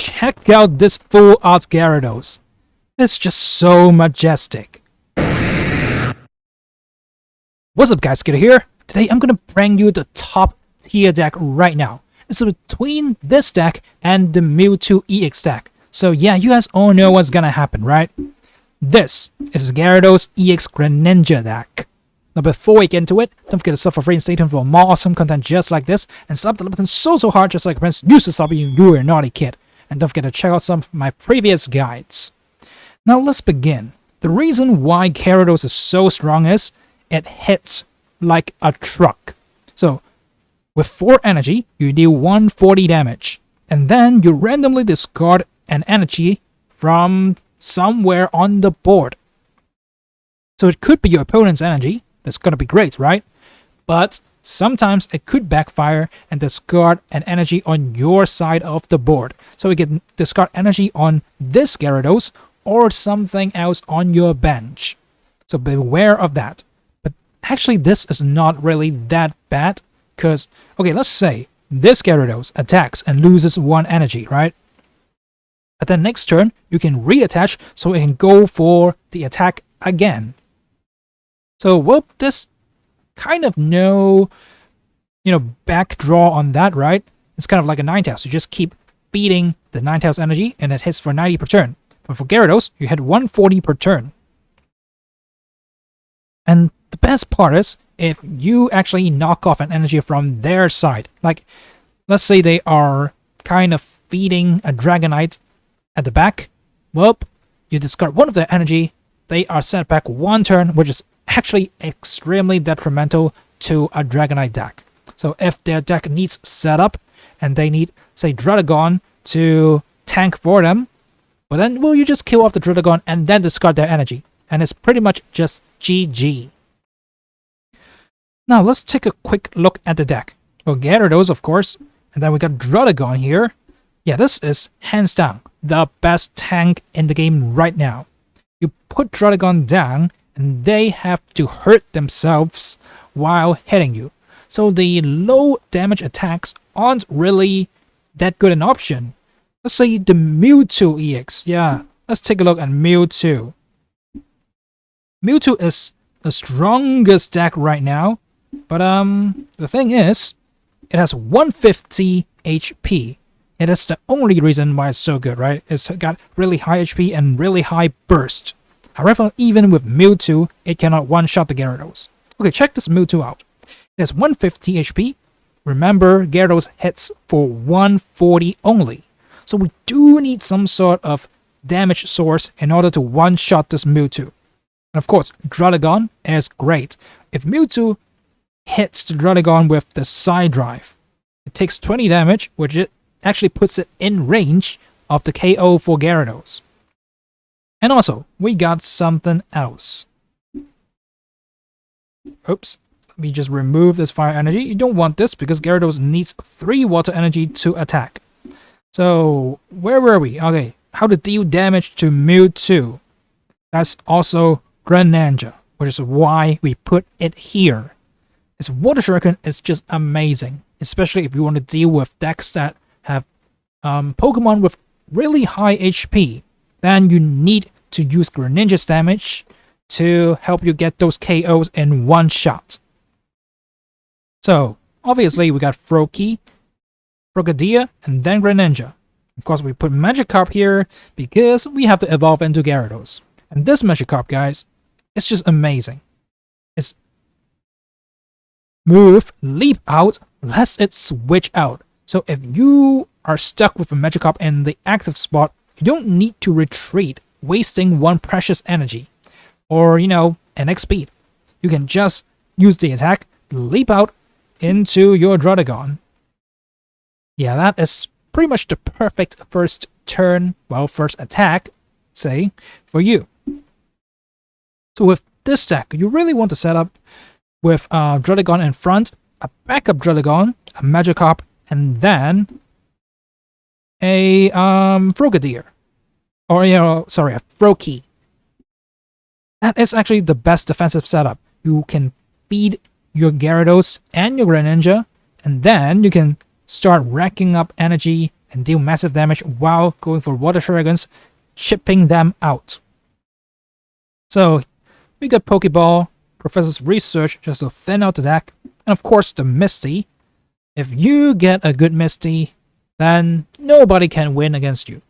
check out this full art Gyarados. It's just so majestic. What's up guys, Skittle here. Today I'm gonna bring you the top tier deck right now. It's between this deck and the Mewtwo EX deck. So yeah, you guys all know what's gonna happen, right? This is Gyarados Ex GRENINJA deck. Now before we get into it, don't forget to sub for free and stay tuned for more awesome content just like this, and sub the button so hard just like Prince used to stop you were a naughty kid. And don't forget to check out some of my previous guides. Now let's begin. The reason why Gyarados is so strong is it hits like a truck. So with 4 energy, you deal 140 damage, and then you randomly discard an energy from somewhere on the board. So it could be your opponent's energy. That's gonna be great, right? But sometimes it could backfire and discard an energy on your side of the board. So you can discard energy on this Gyarados or something else on your bench. So beware of that. But actually this is not really that bad, because, okay, let's say this Gyarados attacks and loses 1 energy, right? But then next turn, you can reattach so it can go for the attack again. So, well, there's kind of no, back draw on that, right? It's kind of like a Ninetales. You just keep feeding the Ninetales energy and it hits for 90 per turn. But for Gyarados, you hit 140 per turn. And the best part is, if you actually knock off an energy from their side, like, let's say they are kind of feeding a Dragonite at the back, well, you discard 1 of their energy, they are sent back 1 turn, which is actually extremely detrimental to a Dragonite deck. So if their deck needs setup and they need, say, Druddigon to tank for them, but then, well, you just kill off the Druddigon and then discard their energy, and it's pretty much just GG. Now let's take a quick look at the deck. Well, Gyarados, of course, and then we got Druddigon here. Yeah, this is hands down the best tank in the game right now. You put Druddigon down and they have to hurt themselves while hitting you. So the low damage attacks aren't really that good an option. Let's say the Mewtwo EX. Yeah, let's take a look at Mewtwo. Mewtwo is the strongest deck right now, but the thing is, it has 150 HP. It is the only reason why it's so good, right? It's got really high HP and really high burst. However, even with Mewtwo, it cannot one-shot the Gyarados. Okay, check this Mewtwo out. It has 150 HP. Remember, Gyarados hits for 140 only. So we do need some sort of damage source in order to one-shot this Mewtwo. And of course, Druddigon is great. If Mewtwo hits the Druddigon with the Side Drive, it takes 20 damage, which it actually puts it in range of the KO for Gyarados. And also, we got something else. Oops, let me just remove this fire energy. You don't want this because Gyarados needs 3 water energy to attack. So, where were we? Okay, how to deal damage to Mewtwo. That's also GRENINJA, which is why we put it here. Its Water Shuriken is just amazing, especially if you want to deal with decks that have Pokemon with really high HP. Then you need to use GRENINJA's damage to help you get those KOs in one shot. So, obviously we got Froakie, Frogadier, and then GRENINJA. Of course, we put Magikarp here because we have to evolve into Gyarados. And this Magikarp, guys, it's just amazing. Its move, Leap Out, lets it switch out. So if you are stuck with a Magikarp in the active spot, you don't need to retreat, wasting 1 precious energy, or, an X speed. You can just use the attack, leap out into your Druddigon. Yeah, that is pretty much the perfect first turn, first attack, say, for you. So with this deck, you really want to set up with Druddigon in front, a backup Druddigon, a Magikarp, and then a Frogadier. Or, a Froakie. That is actually the best defensive setup. You can feed your Gyarados and your GRENINJA, and then you can start racking up energy and deal massive damage while going for Water Dragons, chipping them out. So we got Pokeball, Professor's Research just to thin out the deck, and of course the Misty. If you get a good Misty, then nobody can win against you.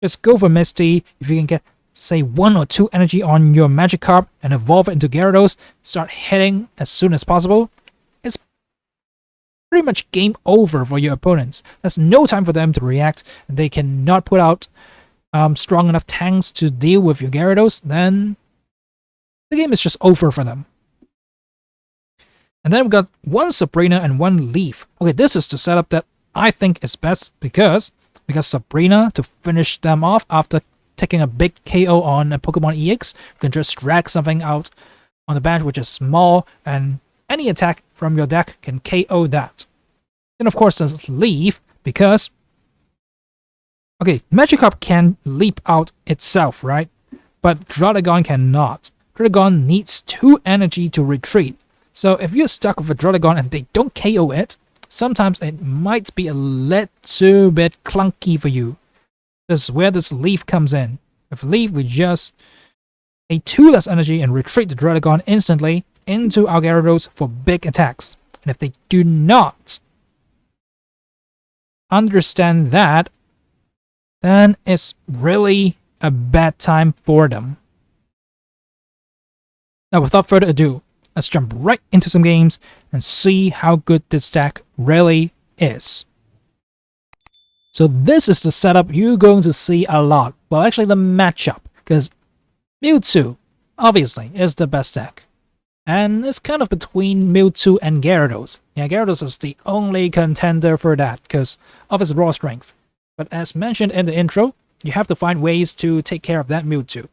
Just go for Misty. If you can get, say, 1 or 2 energy on your Magikarp and evolve it into Gyarados, start hitting as soon as possible, it's pretty much game over for your opponents. There's no time for them to react, and they cannot put out strong enough tanks to deal with your Gyarados, then the game is just over for them. And then we've got 1 Sabrina and 1 Leaf. Okay, this is the setup that I think is best because we got Sabrina to finish them off after taking a big KO on a Pokemon EX. You can just drag something out on the bench which is small, and any attack from your deck can KO that. Then of course there's Leaf because Magikarp can leap out itself, right? But Druddigon cannot. Druddigon needs 2 energy to retreat. So if you're stuck with a Druddigon and they don't KO it, sometimes it might be a little bit clunky for you. This is where this Leaf comes in. With Leaf, we just a 2 less energy and retreat the Druddigon instantly into our Gyarados for big attacks. And if they do not understand that, then it's really a bad time for them. Now, without further ado, let's jump right into some games and see how good this deck really is. So this is the setup you're going to see a lot. Well, actually the matchup, because Mewtwo, obviously, is the best deck. And it's kind of between Mewtwo and Gyarados. Yeah, Gyarados is the only contender for that, because of its raw strength. But as mentioned in the intro, you have to find ways to take care of that Mewtwo.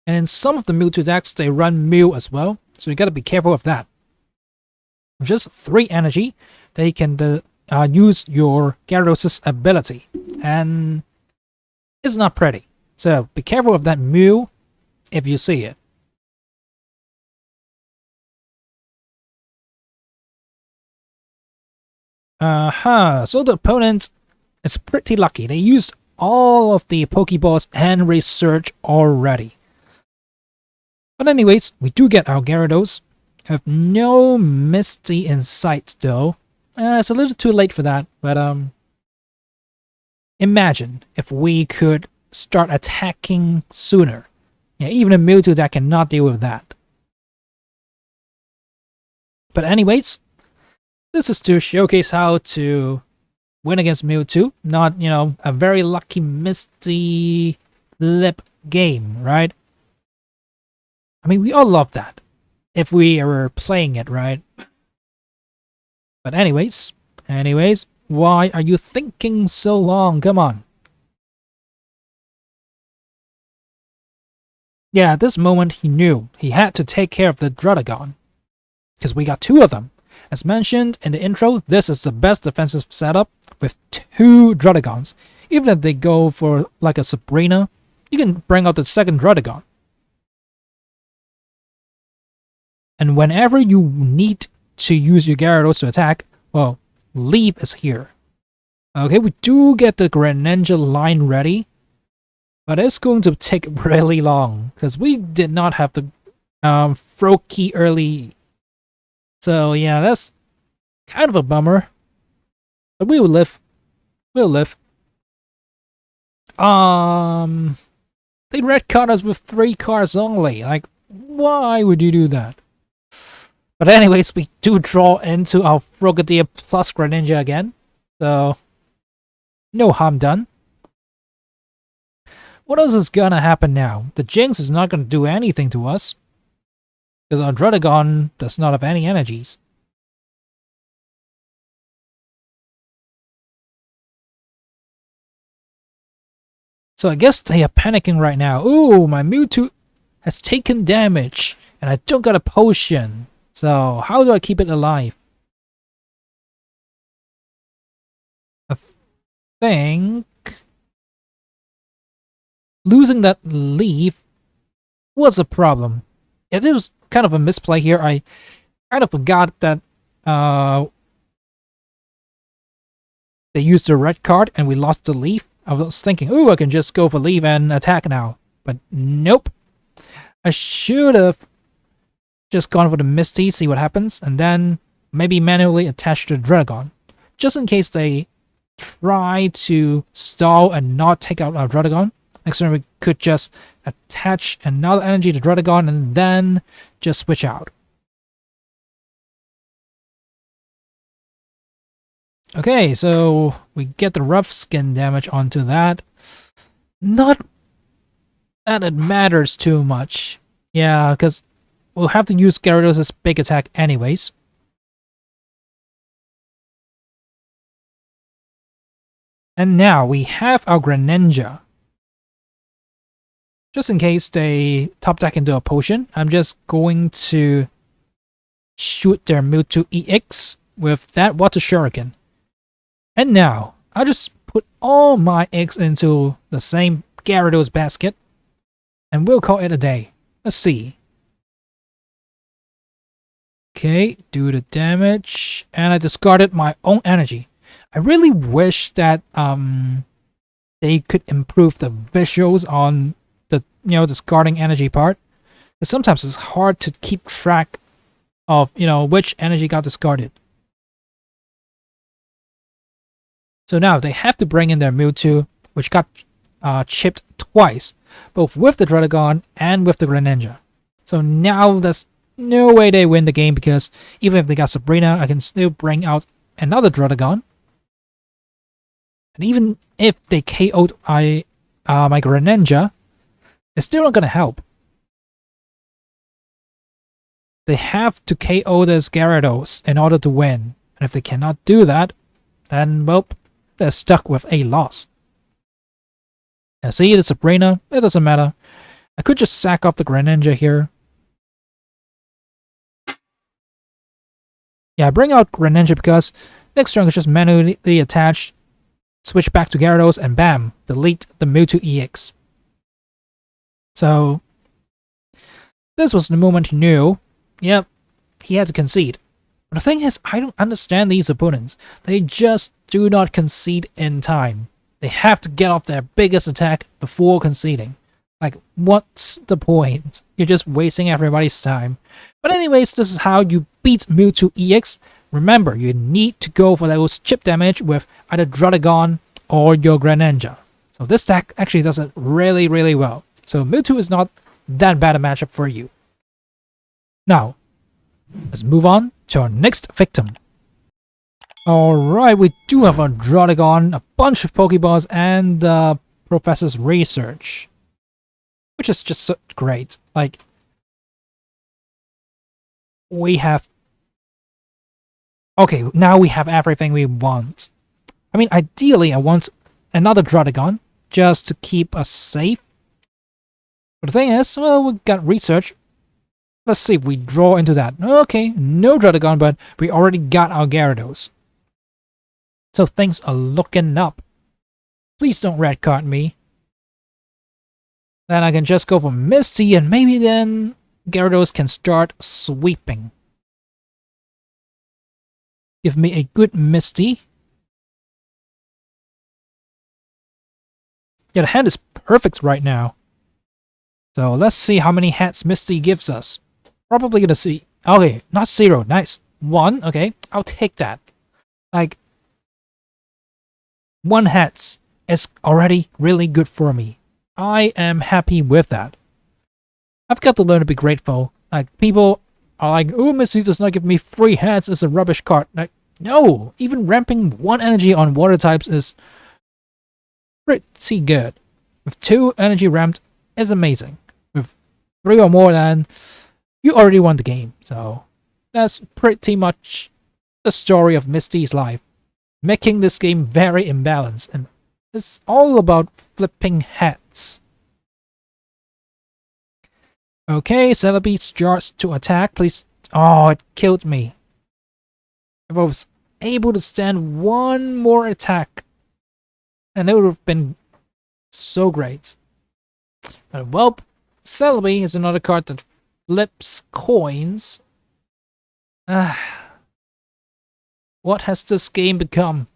And in some of the Mewtwo decks, they run Mew as well, so you gotta be careful of that. With just 3 energy, they can use your Gyarados' ability, and it's not pretty. So be careful of that Mew if you see it. So the opponent is pretty lucky. They used all of the Pokeballs and Research already. But anyways, we do get our Gyarados. Have no Misty in sight though. It's a little too late for that, but imagine if we could start attacking sooner. Yeah, even a Mewtwo that cannot deal with that. But anyways, this is to showcase how to win against Mewtwo, not, a very lucky Misty flip game, right? I mean, we all love that if we were playing it, right? But anyways, why are you thinking so long? Come on. Yeah, at this moment he knew he had to take care of the Druddigon, because we got 2 of them. As mentioned in the intro, this is the best defensive setup with 2 Druddigons. Even if they go for like a Sabrina, you can bring out the second Druddigon. And whenever you need to use your Gyarados to attack, well, Leaf is here. Okay, we do get the Greninja line ready, but it's going to take really long because we did not have the throw key early. So yeah, that's kind of a bummer. But we will live. We'll live. They red card us with 3 cards only. Like, why would you do that? But anyways, we do draw into our Frogadier plus Greninja again. So, no harm done. What else is gonna happen now? The Jinx is not gonna do anything to us, because our Druddigon does not have any energies. So I guess they are panicking right now. Ooh, my Mewtwo has taken damage, and I don't got a potion. So how do I keep it alive? I think losing that Leaf was a problem. It was kind of a misplay here. I kind of forgot that they used the red card and we lost the leaf. I was thinking, ooh, I can just go for leaf and attack now. But nope. I should have just gone for the Misty, see what happens, and then maybe manually attach the Dragon. Just in case they try to stall and not take out our Dragon. Next turn we could just attach another energy to Dragon and then just switch out. Okay, so we get the rough skin damage onto that. Not that it matters too much. Yeah, because we'll have to use Gyarados' big attack anyways. And now we have our Greninja. Just in case they top deck into a potion, I'm just going to shoot their Mewtwo EX with that Water Shuriken. And now, I'll just put all my eggs into the same Gyarados basket, and we'll call it a day. Let's see. Okay, do the damage, and I discarded my own energy. I really wish that they could improve the visuals on the discarding energy part. Because sometimes it's hard to keep track of which energy got discarded. So now they have to bring in their Mewtwo, which got chipped twice, both with the Dragon and with the Greninja. So now there's no way they win the game because even if they got Sabrina, I can still bring out another Dragon. And even if they KO'd my Greninja, it's still not gonna help. They have to KO this Gyarados in order to win. And if they cannot do that, then well, they're stuck with a loss. Now see, the Sabrina, it doesn't matter. I could just sack off the Greninja here. Yeah, I bring out Greninja because next turn I can just manually attach, switch back to Gyarados, and bam, delete the Mewtwo EX. So, this was the moment he knew, yep, he had to concede. But the thing is, I don't understand these opponents. They just do not concede in time. They have to get off their biggest attack before conceding. Like, what's the point? You're just wasting everybody's time. But anyways, this is how you beat Mewtwo EX. Remember, you need to go for those chip damage with either Dragon or your Greninja. So this deck actually does it really, really well. So Mewtwo is not that bad a matchup for you. Now, let's move on to our next victim. Alright, we do have a Dragon, a bunch of Pokeballs, and Professor's Research. Which is just so great. Like, we have... Okay, now we have everything we want. I mean, ideally, I want another Dragon, just to keep us safe. But the thing is, well, we got Research. Let's see if we draw into that. Okay, no Dragon, but we already got our Gyarados. So things are looking up. Please don't red card me. Then I can just go for Misty, and maybe then Gyarados can start sweeping. Give me a good Misty. Yeah, the hand is perfect right now. So let's see how many hats Misty gives us. Probably gonna see... Okay, not 0. Nice. 1. Okay, I'll take that. Like, 1 hats is already really good for me. I am happy with that. I've got to learn to be grateful. Like, people are like, oh, Misty does not give me 3 hats, it's a rubbish card. Like, no! Even ramping 1 energy on water types is pretty good. With 2 energy ramped is amazing. With 3 or more, then you already won the game. So that's pretty much the story of Misty's life. Making this game very imbalanced, and it's all about flipping hats. Okay, Celebi starts to attack. Please. Oh, it killed me. If I was able to stand 1 more attack, and it would have been so great. But well, Celebi is another card that flips coins. What has this game become?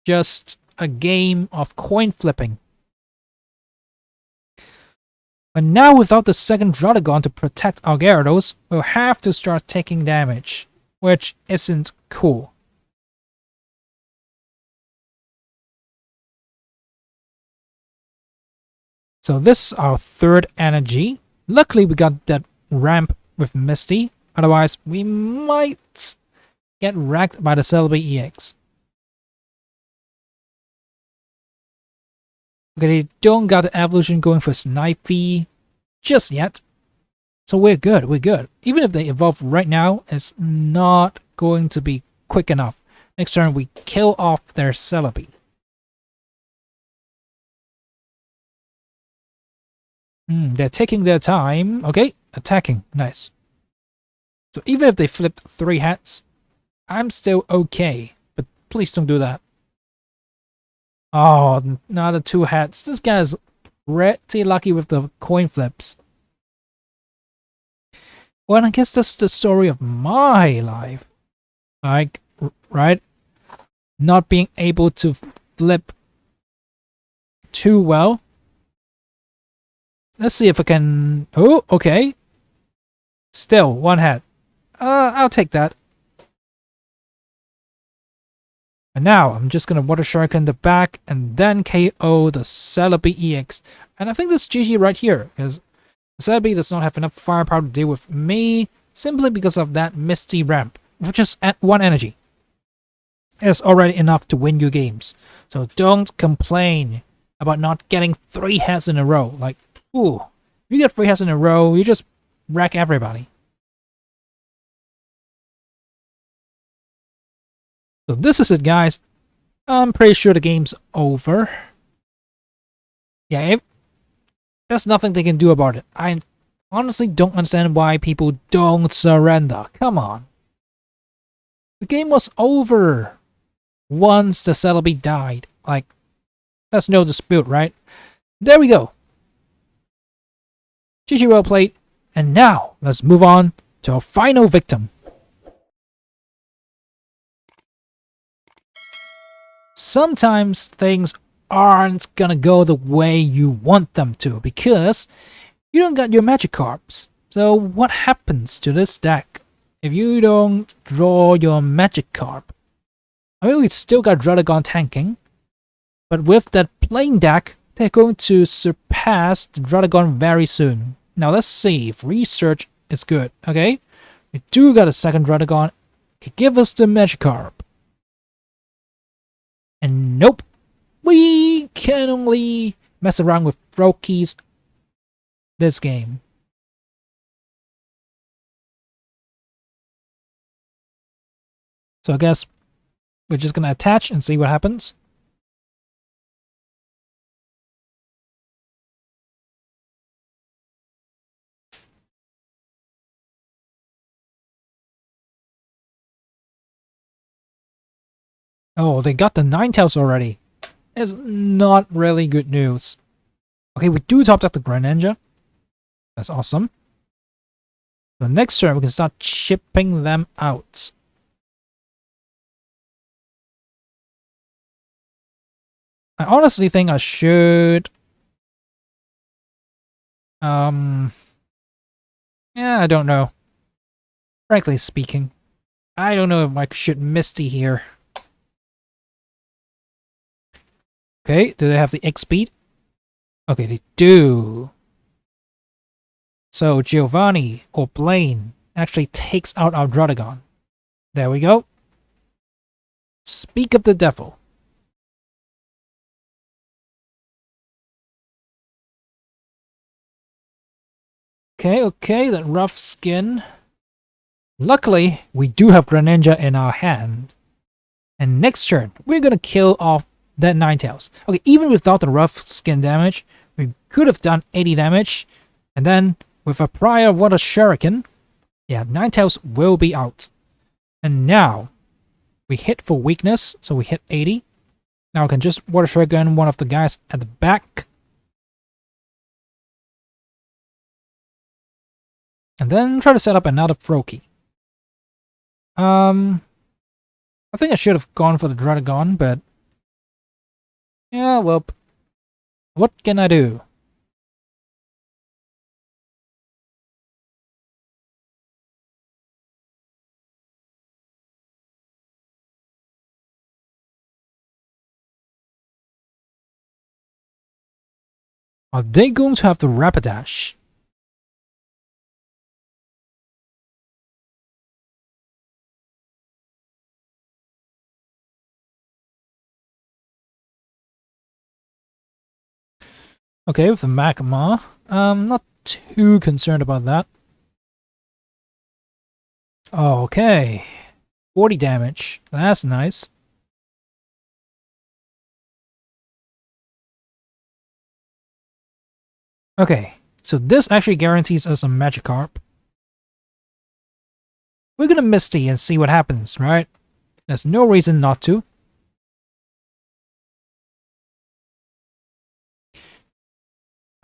Just a game of coin flipping. But now without the second Draudigon to protect our Gyarados, we'll have to start taking damage, which isn't cool. So this is our third energy. Luckily we got that ramp with Misty, otherwise we might get wrecked by the Celebi EX. Okay, they don't got the evolution going for Snipey just yet. So we're good, we're good. Even if they evolve right now, it's not going to be quick enough. Next turn we kill off their Celebi. They're taking their time. Okay, attacking. Nice. So even if they flipped 3 hats, I'm still okay. But please don't do that. Oh, another 2 hats. This guy's pretty lucky with the coin flips. Well, I guess that's the story of my life. Like, right? Not being able to flip too well. Let's see if I can... Oh, okay. Still, 1 hat. I'll take that. And now, I'm just gonna Water Shark in the back and then KO the Celebi EX. And I think this GG right here, because Celebi does not have enough firepower to deal with me, simply because of that Misty ramp, which is at 1 energy. It's already enough to win you games. So don't complain about not getting 3 hats in a row. Like, ooh, if you get 3 hats in a row, you just wreck everybody. So this is it, guys. I'm pretty sure the game's over. Yeah, there's nothing they can do about it. I honestly don't understand why people don't surrender. Come on. The game was over once the Celebi died. Like, that's no dispute, right? There we go. GG well played. And now, let's move on to our final victim. Sometimes things aren't gonna go the way you want them to because you don't got your Magikarps. So what happens to this deck if you don't draw your Magikarp? I mean, we still got Draudigon tanking, but with that plain deck, they're going to surpass the Draudigon very soon. Now let's see if research is good, okay? We do got a second Draudigon. Could give us the Magikarp. And nope, we can only mess around with Froakies this game. So I guess we're just gonna attach and see what happens. Oh, they got the Ninetales already. It's not really good news. Okay, we do top deck the GRENINJA. That's awesome. The next turn, we can start chipping them out. I honestly think I should... Yeah, I don't know. Frankly speaking, I don't know if I should Misty here. Okay, do they have the X speed? Okay, they do. So Giovanni or Blaine actually takes out our Draudigon. There we go. Speak of the devil. Okay, that rough skin. Luckily, we do have GRENINJA in our hand. And next turn, we're gonna kill off that Ninetales. Okay, even without the rough skin damage, we could have done 80 damage. And then, with a prior Water Shuriken, yeah, Ninetales will be out. And now, we hit for weakness, so we hit 80. Now I can just Water Shuriken one of the guys at the back. And then try to set up another Froakie. I think I should have gone for the Dragon, but yeah, well, what can I do? Are they going to have the Rapidash? Okay, with the Magma, I'm not too concerned about that. Okay, 40 damage. That's nice. Okay, so this actually guarantees us a Magikarp. We're gonna Misty and see what happens, right? There's no reason not to.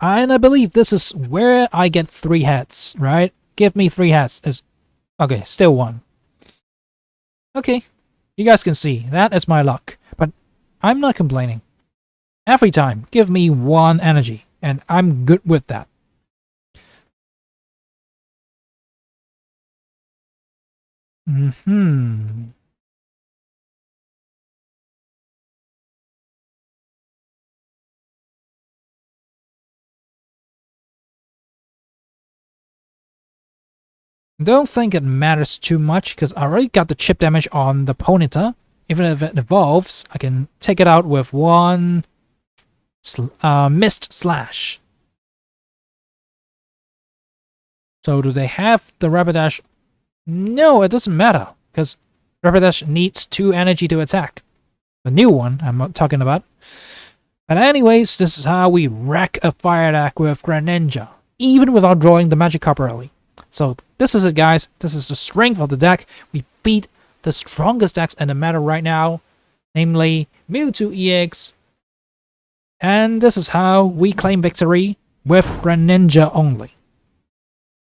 And I believe this is where I get 3 hats, right? Give me 3 hats. Okay, still 1. Okay, you guys can see, that is my luck. But I'm not complaining. Every time, give me 1 energy, and I'm good with that. Don't think it matters too much, because I already got the chip damage on the Ponyta. Even if it evolves, I can take it out with 1 Mist Slash. So do they have the Rapidash? No, it doesn't matter, because Rapidash needs 2 energy to attack. The new one I'm talking about. But anyways, this is how we wreck a fire attack with Greninja, even without drawing the Magikarp early. So this is it, guys. This is the strength of the deck. We beat the strongest decks in the meta right now, namely Mewtwo EX. And this is how we claim victory with Greninja only.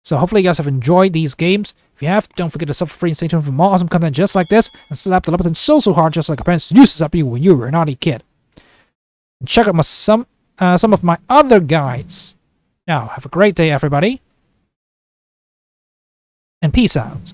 So hopefully you guys have enjoyed these games. If you have, don't forget to subscribe and stay tuned for more awesome content just like this. And slap the like button so hard just like your parents used to slap you when you were a naughty kid. And check out some of my other guides. Now, have a great day, everybody. And peace out.